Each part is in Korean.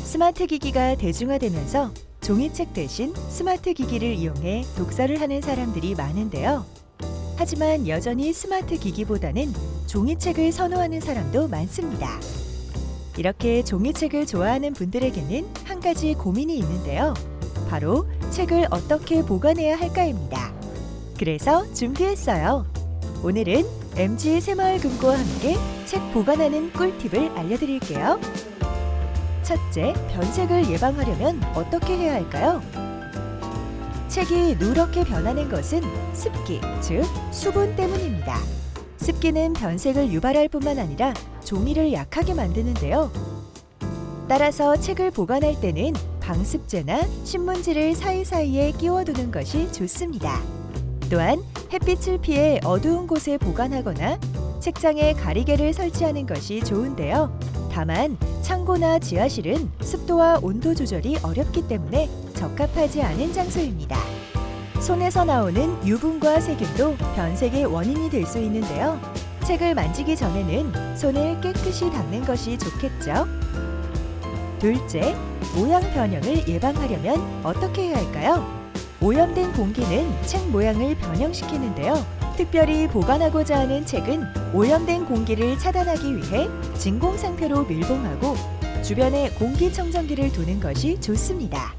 스마트 기기가 대중화되면서 종이책 대신 스마트 기기를 이용해 독서를 하는 사람들이 많은데요. 하지만 여전히 스마트 기기보다는 종이책을 선호하는 사람도 많습니다. 이렇게 종이책을 좋아하는 분들에게는 한 가지 고민이 있는데요. 바로 책을 어떻게 보관해야 할까입니다. 그래서 준비했어요. 오늘은 MG 새마을금고와 함께 책 보관하는 꿀팁을 알려드릴게요. 첫째, 변색을 예방하려면 어떻게 해야 할까요? 책이 누렇게 변하는 것은 습기, 즉 수분 때문입니다. 습기는 변색을 유발할 뿐만 아니라 종이를 약하게 만드는데요. 따라서 책을 보관할 때는 방습제나 신문지를 사이사이에 끼워두는 것이 좋습니다. 또한 햇빛을 피해 어두운 곳에 보관하거나 책장에 가리개를 설치하는 것이 좋은데요. 다만 창고나 지하실은 습도와 온도 조절이 어렵기 때문에 적합하지 않은 장소입니다. 손에서 나오는 유분과 세균도 변색의 원인이 될 수 있는데요. 책을 만지기 전에는 손을 깨끗이 닦는 것이 좋겠죠. 둘째, 모양 변형을 예방하려면 어떻게 해야 할까요? 오염된 공기는 책 모양을 변형시키는데요. 특별히 보관하고자 하는 책은 오염된 공기를 차단하기 위해 진공 상태로 밀봉하고 주변에 공기청정기를 두는 것이 좋습니다.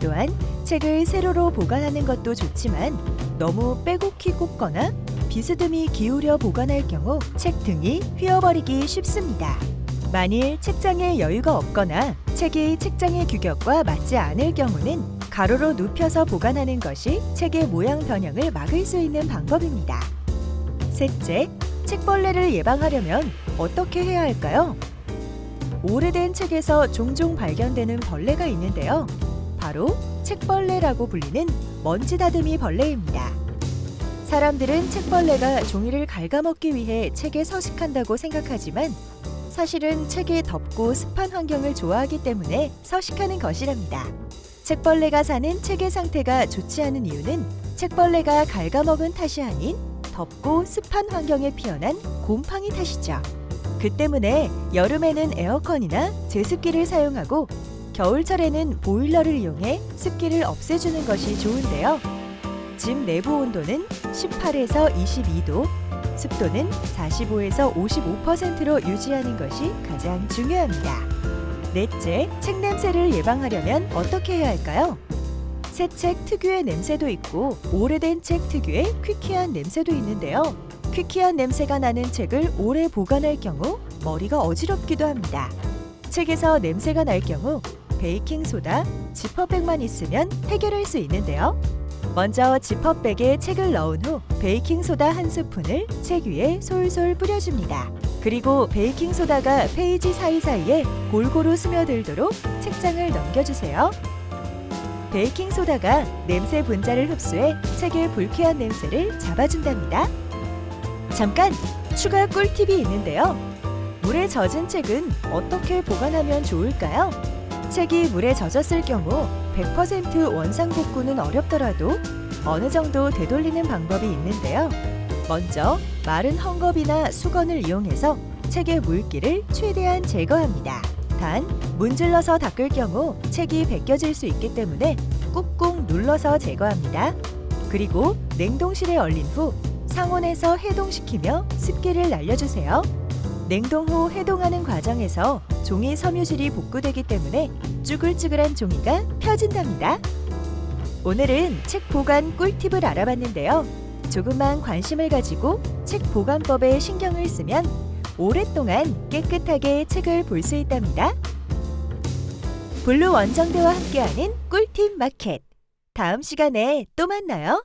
또한 책을 세로로 보관하는 것도 좋지만 너무 빼곡히 꽂거나 비스듬히 기울여 보관할 경우 책 등이 휘어버리기 쉽습니다. 만일 책장에 여유가 없거나 책이 책장의 규격과 맞지 않을 경우는 가로로 눕혀서 보관하는 것이 책의 모양 변형을 막을 수 있는 방법입니다. 셋째, 책벌레를 예방하려면 어떻게 해야 할까요? 오래된 책에서 종종 발견되는 벌레가 있는데요. 바로 책벌레라고 불리는 먼지 다듬이 벌레입니다. 사람들은 책벌레가 종이를 갉아먹기 위해 책에 서식한다고 생각하지만 사실은 책이 덥고 습한 환경을 좋아하기 때문에 서식하는 것이랍니다. 책벌레가 사는 책의 상태가 좋지 않은 이유는 책벌레가 갉아먹은 탓이 아닌 덥고 습한 환경에 피어난 곰팡이 탓이죠. 그 때문에 여름에는 에어컨이나 제습기를 사용하고 겨울철에는 보일러를 이용해 습기를 없애주는 것이 좋은데요. 집 내부 온도는 18에서 22도, 습도는 45에서 55%로 유지하는 것이 가장 중요합니다. 넷째, 책 냄새를 예방하려면 어떻게 해야 할까요? 새 책 특유의 냄새도 있고 오래된 책 특유의 퀴퀴한 냄새도 있는데요. 퀴퀴한 냄새가 나는 책을 오래 보관할 경우 머리가 어지럽기도 합니다. 책에서 냄새가 날 경우 베이킹소다, 지퍼백만 있으면 해결할 수 있는데요. 먼저 지퍼백에 책을 넣은 후 베이킹소다 한 스푼을 책 위에 솔솔 뿌려줍니다. 그리고 베이킹소다가 페이지 사이사이에 골고루 스며들도록 책장을 넘겨주세요. 베이킹소다가 냄새 분자를 흡수해 책의 불쾌한 냄새를 잡아준답니다. 잠깐! 추가 꿀팁이 있는데요. 물에 젖은 책은 어떻게 보관하면 좋을까요? 책이 물에 젖었을 경우 100% 원상복구는 어렵더라도 어느 정도 되돌리는 방법이 있는데요. 먼저 마른 헝겊이나 수건을 이용해서 책의 물기를 최대한 제거합니다. 단, 문질러서 닦을 경우 책이 벗겨질 수 있기 때문에 꾹꾹 눌러서 제거합니다. 그리고 냉동실에 얼린 후 상온에서 해동시키며 습기를 날려주세요. 냉동 후 해동하는 과정에서 종이 섬유질이 복구되기 때문에 쭈글쭈글한 종이가 펴진답니다. 오늘은 책 보관 꿀팁을 알아봤는데요. 조금만 관심을 가지고 책 보관법에 신경을 쓰면 오랫동안 깨끗하게 책을 볼 수 있답니다. 블루 원정대와 함께하는 꿀팁 마켓. 다음 시간에 또 만나요.